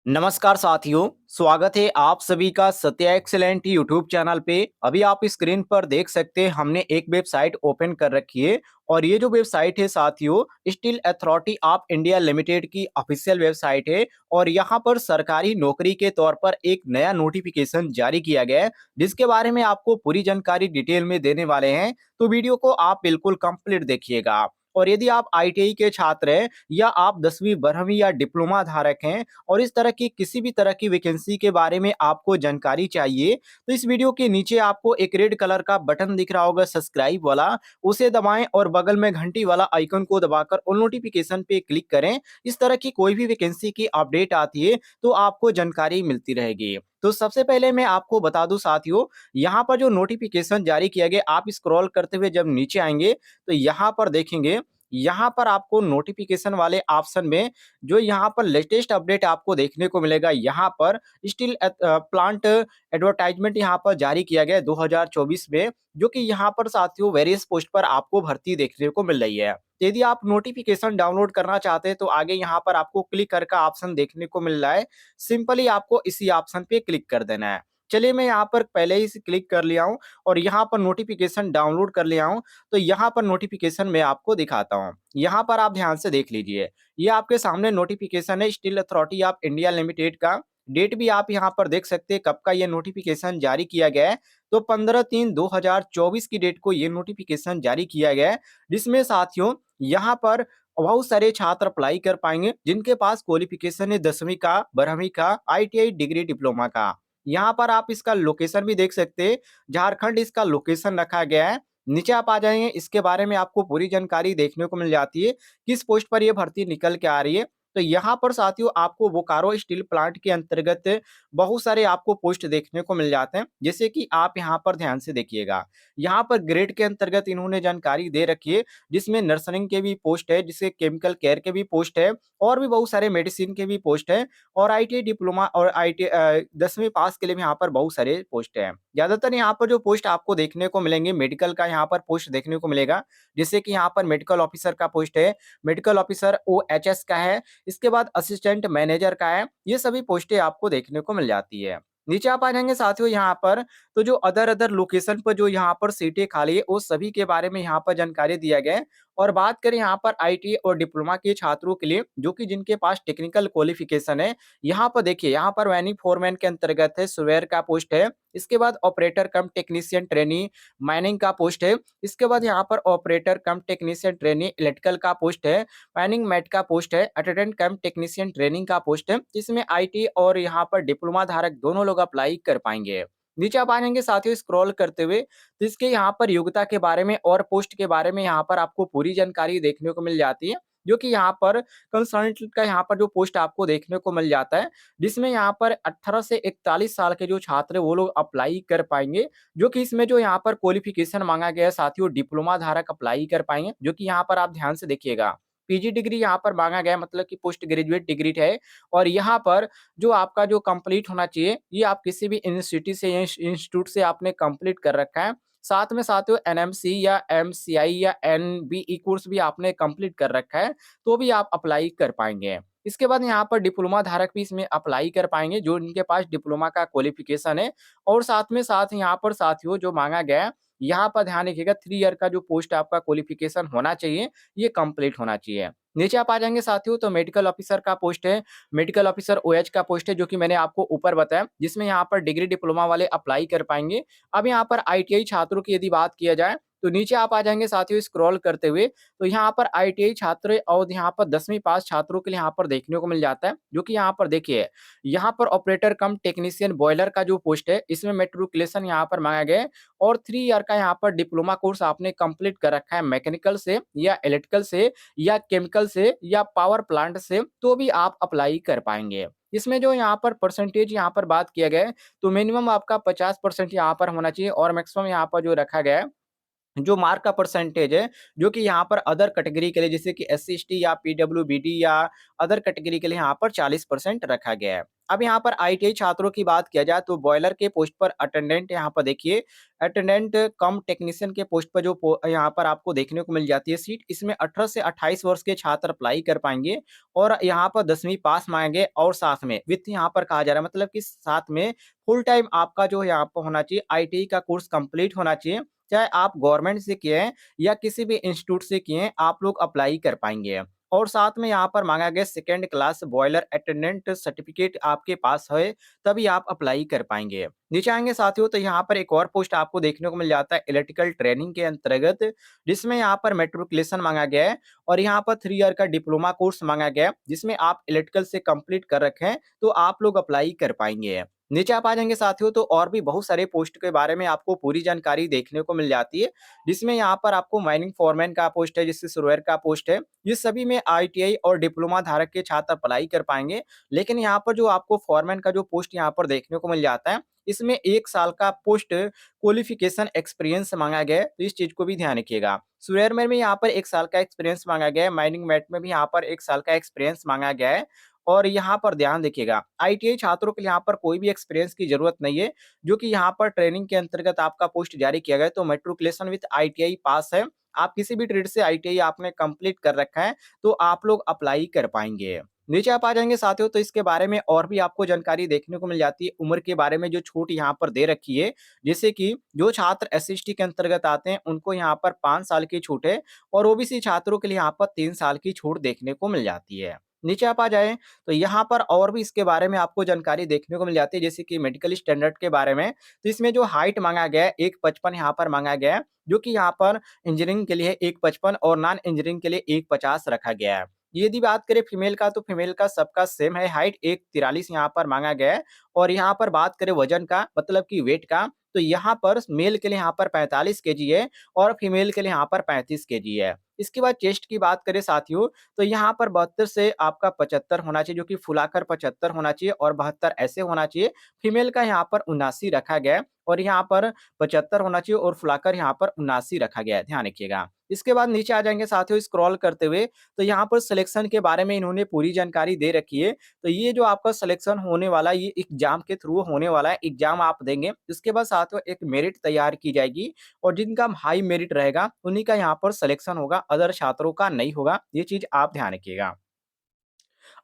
नमस्कार साथियों, स्वागत है आप सभी का सत्या एक्सेलेंट यूट्यूब चैनल पे। अभी आप स्क्रीन पर देख सकते हैं हमने एक वेबसाइट ओपन कर रखी है और ये जो वेबसाइट है साथियों steel authority of India limited की ऑफिशियल वेबसाइट है और यहाँ पर सरकारी नौकरी के तौर पर एक नया नोटिफिकेशन जारी किया गया है जिसके बारे में आपको पूरी जानकारी डिटेल में देने वाले हैं। तो वीडियो को आप बिल्कुल कंप्लीट देखिएगा। और यदि आप आईटीआई के छात्र हैं या आप 10वीं 12वीं या डिप्लोमा धारक हैं और इस तरह की किसी भी तरह की वैकेंसी के बारे में आपको जानकारी चाहिए तो इस वीडियो के नीचे आपको एक रेड कलर का बटन दिख रहा होगा सब्सक्राइब वाला, उसे दबाएं और बगल में घंटी वाला आइकन को दबाकर ऑल नोटिफिकेशन पे क्लिक करें। इस तरह की कोई भी वैकेंसी की अपडेट आती है तो आपको जानकारी मिलती रहेगी। तो सबसे पहले मैं आपको बता दूं साथियों, यहाँ पर जो नोटिफिकेशन जारी किया गया आप स्क्रॉल करते हुए जब नीचे आएंगे तो यहाँ पर देखेंगे, यहाँ पर आपको नोटिफिकेशन वाले ऑप्शन में जो यहाँ पर लेटेस्ट अपडेट आपको देखने को मिलेगा। यहाँ पर स्टील प्लांट एडवर्टाइजमेंट यहाँ पर जारी किया गया है 2024 में, जो कि यहाँ पर साथियों वेरियस पोस्ट पर आपको भर्ती देखने को मिल रही है। तो यदि आप नोटिफिकेशन डाउनलोड करना चाहते हैं तो आगे यहाँ पर आपको क्लिक कर का ऑप्शन देखने को मिल रहा है। सिंपली आपको इसी ऑप्शन पे क्लिक कर देना है। चलिए मैं यहाँ पर पहले ही से क्लिक कर लिया हूँ और यहाँ पर नोटिफिकेशन डाउनलोड कर लिया हूँ। तो यहाँ पर नोटिफिकेशन मैं आपको दिखाता हूँ। यहाँ पर आप ध्यान से देख लीजिए, ये आपके सामने नोटिफिकेशन है steel authority of India limited का। डेट भी आप यहाँ पर देख सकते हैं कब का ये नोटिफिकेशन जारी किया गया है। तो 15/3/2024 की डेट को ये नोटिफिकेशन जारी किया गया है, जिसमें साथियों यहाँ पर बहुत सारे छात्र अप्लाई कर पाएंगे जिनके पास क्वालिफिकेशन है 10वीं का, 12वीं का, आईटीआई डिग्री डिप्लोमा का। यहाँ पर आप इसका लोकेशन भी देख सकते हैं, झारखंड इसका लोकेशन रखा गया है। नीचे आप आ जाएंगे, इसके बारे में आपको पूरी जानकारी देखने को मिल जाती है, किस पोस्ट पर ये भर्ती निकल के आ रही है। तो यहाँ पर साथियों आपको बोकारो स्टील प्लांट के अंतर्गत बहुत सारे आपको पोस्ट देखने को मिल जाते हैं, जैसे कि आप यहाँ पर ध्यान से देखिएगा। यहाँ पर ग्रेड के अंतर्गत इन्होंने जानकारी दे रखी है, जिसमें नर्सरिंग के भी पोस्ट है, जिससे केमिकल केयर के भी पोस्ट है और भी बहुत सारे मेडिसिन के भी पोस्ट है और आईटीआई डिप्लोमा और आई 10वीं पास के लिए भी यहाँ पर बहुत सारे पोस्ट है। ज्यादातर यहाँ पर जो पोस्ट आपको देखने को मिलेंगे मेडिकल का यहाँ पर पोस्ट देखने को मिलेगा, जैसे कि यहाँ पर मेडिकल ऑफिसर का पोस्ट है, मेडिकल ऑफिसर ओएचएस का है, इसके बाद असिस्टेंट मैनेजर का है। ये सभी पोस्टें आपको देखने को मिल जाती है। नीचे आप आ जाएंगे साथियों यहाँ पर, तो जो अदर अदर लोकेशन पर जो यहाँ पर सीटें खाली है उस सभी के बारे में यहाँ पर जानकारी दिया गया है। और बात करें यहाँ पर आईटी और डिप्लोमा के छात्रों के लिए जो कि जिनके पास टेक्निकल क्वालिफिकेशन है, यहाँ पर देखिए यहाँ पर वैनिक फोरमैन के अंतर्गत है सुवेयर का पोस्ट है। इसके बाद ऑपरेटर कम टेक्नीशियन ट्रेनी माइनिंग का पोस्ट है। इसके बाद यहाँ पर ऑपरेटर कम टेक्नीशियन ट्रेनी इलेक्ट्रिकल का पोस्ट है। माइनिंग मैट का पोस्ट है। अटेंडेंट कम टेक्नीशियन ट्रेनिंग का पोस्ट है, जिसमें आईटी और यहाँ पर डिप्लोमा धारक दोनों लोग अप्लाई कर पाएंगे। नीचे आप आएंगे साथियों स्क्रॉल करते हुए, तो इसके यहाँ पर योग्यता के बारे में और पोस्ट के बारे में यहाँ पर आपको पूरी जानकारी देखने को मिल जाती है, जो कि यहाँ पर कंसल्टेंट का यहाँ पर जो पोस्ट आपको देखने को मिल जाता है, जिसमें यहाँ पर 18 से 41 साल के जो छात्र हैं वो लोग अप्लाई कर पाएंगे। जो कि इसमें जो यहाँ पर क्वालिफिकेशन मांगा गया है साथियों डिप्लोमा धारक अप्लाई कर पाएंगे, जो कि यहाँ पर आप ध्यान से देखिएगा। पीजी डिग्री यहाँ पर मांगा गया है, मतलब कि पोस्ट ग्रेजुएट डिग्री है। और यहाँ पर जो आपका जो कंप्लीट होना चाहिए, ये आप किसी भी यूनिवर्सिटी से या इंस्टीट्यूट से आपने कंप्लीट कर रखा है। साथ में साथियों एनएमसी या एमसीआई या एनबीई कोर्स भी आपने कंप्लीट कर रखा है, तो भी आप अप्लाई कर पाएँगे। इसके बाद यहाँ पर डिप्लोमा धारक भी इसमें अप्लाई कर पाएँगे, जो इनके पास डिप्लोमा का क्वालिफ़िकेशन है। और साथ में साथ यहाँ पर साथियों जो माँगा गया है, यहाँ पर ध्यान रखिएगा 3 ईयर का जो पोस्ट आपका क्वालिफ़िकेशन होना चाहिए, ये कंप्लीट होना चाहिए। नीचे आप आ जाएँगे साथियों तो मेडिकल ऑफिसर का पोस्ट है, मेडिकल ऑफिसर ओएच का पोस्ट है, जो कि मैंने आपको ऊपर बताया, जिसमें यहाँ पर डिग्री डिप्लोमा वाले अप्लाई कर पाएँगे। अब यहाँ पर आईटीआई छात्रों की यदि बात किया जाए, तो नीचे आप आ जाएँगे साथियों स्क्रॉल करते हुए, तो यहाँ पर आईटीआई छात्र और यहाँ पर 10वीं पास छात्रों के लिए यहाँ पर देखने को मिल जाता है, जो कि यहाँ पर देखिए, यहाँ पर ऑपरेटर कम टेक्नीशियन बॉयलर का जो पोस्ट है, इसमें मैट्रिकुलेशन यहाँ पर माँगा गया है और 3 ईयर का यहाँ पर डिप्लोमा कोर्स आपने कंप्लीट कर रखा है मैकेनिकल से या इलेक्ट्रिकल से या केमिकल से या पावर प्लांट से, तो भी आप अप्लाई कर पाएँगे। इसमें जो यहाँ पर परसेंटेज यहाँ पर बात किया गया है, तो मिनिमम आपका 50% यहाँ पर होना चाहिए और मैक्सिमम यहाँ पर जो रखा गया है जो मार्क का परसेंटेज है, जो कि यहाँ पर अदर कैटेगरी के लिए जैसे कि एससी/एसटी या पीडब्ल्यूबीडी या अदर कैटेगरी के लिए यहाँ पर 40% रखा गया है। अब यहाँ पर आईटीआई छात्रों की बात किया जाए तो बॉयलर के पोस्ट पर अटेंडेंट यहाँ पर देखिए, अटेंडेंट कम टेक्नीशियन के पोस्ट पर जो यहाँ पर आपको देखने को मिल जाती है सीट, इसमें 18 से 28 वर्ष के छात्र अप्लाई कर पाएंगे और यहाँ पर 10वीं पास मांगे और साथ में विथ यहाँ पर कहा जा रहा है, मतलब कि साथ में फुल टाइम आपका जो यहाँ पर होना चाहिए आईटीआई का कोर्स कंप्लीट होना चाहिए। चाहे आप गवर्नमेंट से किए हैं या किसी भी इंस्टीट्यूट से किए हैं, आप लोग अप्लाई कर पाएँगे। और साथ में यहाँ पर माँगा गया second class boiler attendant certificate आपके पास है, तभी आप अप्लाई कर पाएँगे। नीचे आएँगे साथियों तो यहाँ पर एक और पोस्ट आपको देखने को मिल जाता है इलेक्ट्रिकल ट्रेनिंग के अंतर्गत, जिसमें यहाँ पर मैट्रिकुलेशन माँगा गया है और यहाँ पर 3 ईयर का डिप्लोमा कोर्स माँगा गया है, जिसमें आप इलेक्ट्रिकल से कंप्लीट कर रखे हैं, तो आप लोग अप्लाई कर पाएँगे। नीचे आप आ जाएँगे साथियों तो और भी बहुत सारे पोस्ट के बारे में आपको पूरी जानकारी देखने को मिल जाती है, जिसमें यहाँ पर आपको माइनिंग फोरमैन का पोस्ट है, जिससे सर्वेयर का पोस्ट है। ये सभी में आईटीआई और डिप्लोमा धारक के छात्र अप्लाई कर पाएँगे। लेकिन यहाँ पर जो आपको फोरमैन का जो पोस्ट यहाँ पर देखने को मिल जाता है, इसमें 1 साल का पोस्ट क्वालिफिकेशन एक्सपीरियंस माँगा गया है, तो इस चीज़ को भी ध्यान रखिएगा। सर्वेयर में यहाँ पर 1 साल का एक्सपीरियंस माँगा गया है, माइनिंग मैट में भी यहाँ पर 1 साल का एक्सपीरियंस माँगा गया है। और यहाँ पर ध्यान देखिएगा, आईटीआई छात्रों के लिए यहाँ पर कोई भी एक्सपीरियंस की ज़रूरत नहीं है, जो कि यहाँ पर ट्रेनिंग के अंतर्गत आपका पोस्ट जारी किया गया है, तो मैट्रिकुलेशन विथ आईटीआई पास है। आप किसी भी ट्रेड से आईटीआई आपने कंप्लीट कर रखा है, तो आप लोग अप्लाई कर पाएँगे। नीचे आप आ जाएँगे साथियों, तो इसके बारे में और भी आपको जानकारी देखने को मिल जाती है, उम्र के बारे में जो छूट यहाँ पर दे रखी है, जैसे कि जो छात्र एससी/एसटी के अंतर्गत आते हैं, उनको यहाँ पर 5 साल की छूट है और ओबीसी छात्रों के लिए यहाँ पर 3 साल की छूट देखने को मिल जाती है। नीचे आप आ जाएँ तो यहाँ पर और भी इसके बारे में आपको जानकारी देखने को मिल जाती है जैसे कि मेडिकल स्टैंडर्ड के बारे में। तो इसमें जो हाइट माँगा गया है 1.55 यहाँ पर माँगा गया है, जो कि यहाँ पर इंजीनियरिंग के लिए 1.55 और नॉन इंजीनियरिंग के लिए 1.50 रखा गया है। यदि बात करें फीमेल का तो फीमेल का सबका सेम है हाइट 1.43 यहाँ पर माँगा गया है और यहाँ पर बात करें वज़न का मतलब कि वेट का, तो यहाँ पर मेल के लिए यहाँ पर 45 केजी है और फीमेल के लिए यहाँ पर 35 केजी है। इसके बाद चेस्ट की बात करें साथियों तो यहाँ पर 72 से आपका 75 होना चाहिए, जो कि फुलाकर 75 होना चाहिए और 72 ऐसे होना चाहिए। फीमेल का यहाँ पर 79 रखा गया है और यहाँ पर 75 होना चाहिए और फुलाकर यहाँ पर 79 रखा गया है, ध्यान रखिएगा। इसके बाद नीचे आ जाएँगे साथियों स्क्रॉल करते हुए, तो यहाँ पर सिलेक्शन के बारे में इन्होंने पूरी जानकारी दे रखी है। तो ये जो आपका सिलेक्शन होने वाला है, ये एग्ज़ाम के थ्रू होने वाला है, एग्ज़ाम आप देंगे। इसके बाद साथियों एक मेरिट तैयार की जाएगी और जिनका हाई मेरिट रहेगा, उन्हीं का यहाँ पर सिलेक्शन होगा, अदर छात्रों का नहीं होगा। ये चीज़ आप ध्यान रखिएगा।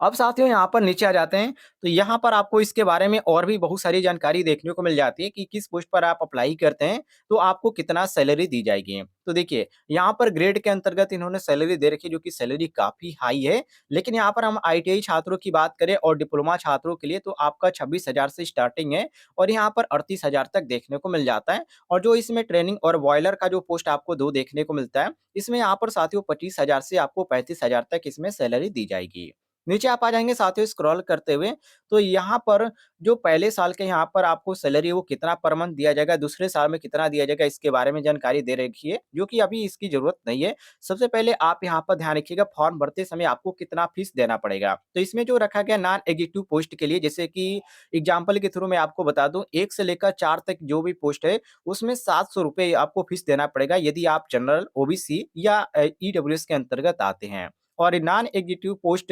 अब साथियों यहाँ पर नीचे आ जाते हैं, तो यहाँ पर आपको इसके बारे में और भी बहुत सारी जानकारी देखने को मिल जाती है कि किस पोस्ट पर आप अप्लाई करते हैं, तो आपको कितना सैलरी दी जाएगी। तो देखिए, यहाँ पर ग्रेड के अंतर्गत इन्होंने सैलरी दे रखी है, जो कि सैलरी काफ़ी हाई है। लेकिन यहाँ पर हम आईटीआई छात्रों की बात करें और डिप्लोमा छात्रों के लिए तो आपका 26,000 से स्टार्टिंग है और यहाँ पर 38,000 तक देखने को मिल जाता है। और जो इसमें ट्रेनिंग और बॉयलर का जो पोस्ट आपको 2 देखने को मिलता है, इसमें यहाँ पर साथियों 25,000 से आपको 35,000 तक इसमें सैलरी दी जाएगी। नीचे आप आ जाएँगे साथियों स्क्रॉल करते हुए, तो यहाँ पर जो पहले साल के यहाँ पर आपको सैलरी है वो कितना पर मंथ दिया जाएगा, दूसरे साल में कितना दिया जाएगा इसके बारे में जानकारी दे रखी है, जो कि अभी इसकी ज़रूरत नहीं है। सबसे पहले आप यहाँ पर ध्यान रखिएगा फॉर्म भरते समय आपको कितना फीस देना पड़ेगा। तो इसमें जो रखा गया नॉन एग्जीक्यूटिव पोस्ट के लिए जैसे कि एग्ज़ाम्पल के थ्रू मैं आपको बता दूँ 1 से लेकर 4 तक जो भी पोस्ट है, उसमें ₹700 आपको फीस देना पड़ेगा यदि आप जनरल, ओबीसी या ईडब्ल्यूएस के अंतर्गत आते हैं। और नॉन एग्जीक्यूटिव पोस्ट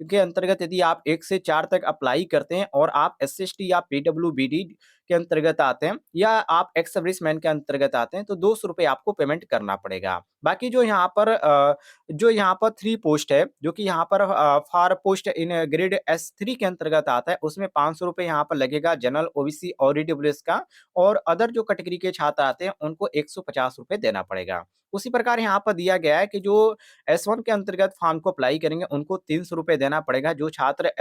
के अंतर्गत यदि आप 1 से 4 तक अप्लाई करते हैं और आप एससी/एसटी या पीडब्ल्यूबीडी के अंतर्गत आते हैं या आप एक्स सर्विसमैन के अंतर्गत आते हैं, तो ₹200 आपको पेमेंट करना पड़ेगा। बाकी जो यहाँ पर 3 पोस्ट है, जो कि यहाँ पर for post in grade S3 के अंतर्गत आता है, उसमें ₹500 यहाँ पर लगेगा जनरल, ओबीसी और ईडब्ल्यूएस का और अदर जो कैटेगरी के छात्र आते हैं, उनको ₹150 देना पड़ेगा। उसी प्रकार यहाँ पर दिया गया है कि जो एस1 के अंतर्गत फॉर्म को अप्लाई करेंगे, उनको ₹300 देना पड़ेगा, जो छात्र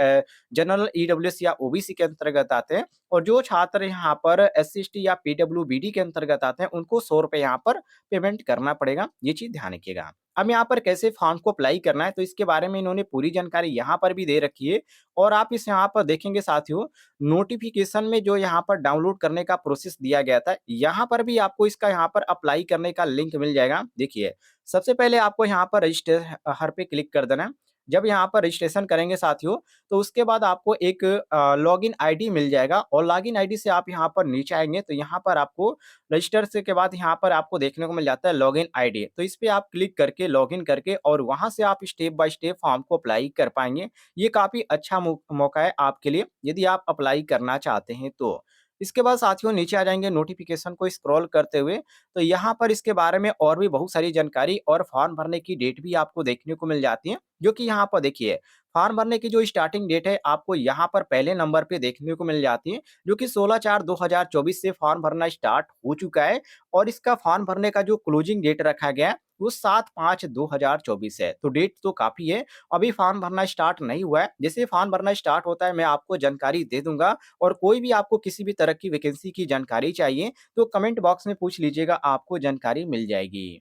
जनरल, ईडब्ल्यूएस या ओबीसी के अंतर्गत आते हैं और जो छात्र यहाँ पर एससी/एसटी या पीडब्ल्यूबीडी के अंतर्गत आते हैं, उनको ₹100 यहाँ पर पेमेंट करना पड़ेगा, ये चीज़ ध्यान रखिएगा। अब यहाँ पर कैसे फॉर्म को अप्लाई करना है, तो इसके बारे में इन्होंने पूरी जानकारी यहाँ पर भी दे रखी है और आप इस यहाँ पर देखेंगे साथियों, नोटिफ़िकेशन में जो यहाँ पर डाउनलोड करने का प्रोसेस दिया गया था, यहाँ पर भी आपको इसका यहाँ पर अप्लाई करने का लिंक मिल जाएगा। देखिए, सबसे पहले आपको यहाँ पर रजिस्टर हर पे क्लिक कर देना है। जब यहाँ पर रजिस्ट्रेशन करेंगे साथियों, तो उसके बाद आपको एक लॉगिन आईडी मिल जाएगा और लॉगिन आईडी से आप यहाँ पर नीचे आएँगे, तो यहाँ पर आपको रजिस्टर से के बाद यहाँ पर आपको देखने को मिल जाता है लॉगिन आईडी। तो इस पे आप क्लिक करके लॉगिन करके और वहाँ से आप स्टेप बाय स्टेप फॉर्म को अप्लाई कर पाएँगे। ये काफ़ी अच्छा मौका है आपके लिए, यदि आप अप्लाई करना चाहते हैं तो। इसके बाद साथियों नीचे आ जाएँगे नोटिफ़िकेशन को स्क्रॉल करते हुए, तो यहाँ पर इसके बारे में और भी बहुत सारी जानकारी और फॉर्म भरने की डेट भी आपको देखने को मिल जाती है, जो कि यहाँ पर देखिए, फॉर्म भरने की जो स्टार्टिंग डेट है आपको यहाँ पर पहले नंबर पे देखने को मिल जाती है, जो कि 16/4/2024 से फॉर्म भरना स्टार्ट हो चुका है और इसका फॉर्म भरने का जो क्लोजिंग डेट रखा गया है, वो 7/5/2024 है। तो डेट तो काफ़ी है, अभी फॉर्म भरना स्टार्ट नहीं हुआ है। जैसे फॉर्म भरना स्टार्ट होता है, मैं आपको जानकारी दे दूँगा और कोई भी आपको किसी भी तरह की वैकेंसी की जानकारी चाहिए, तो कमेंट बॉक्स में पूछ लीजिएगा, आपको जानकारी मिल जाएगी।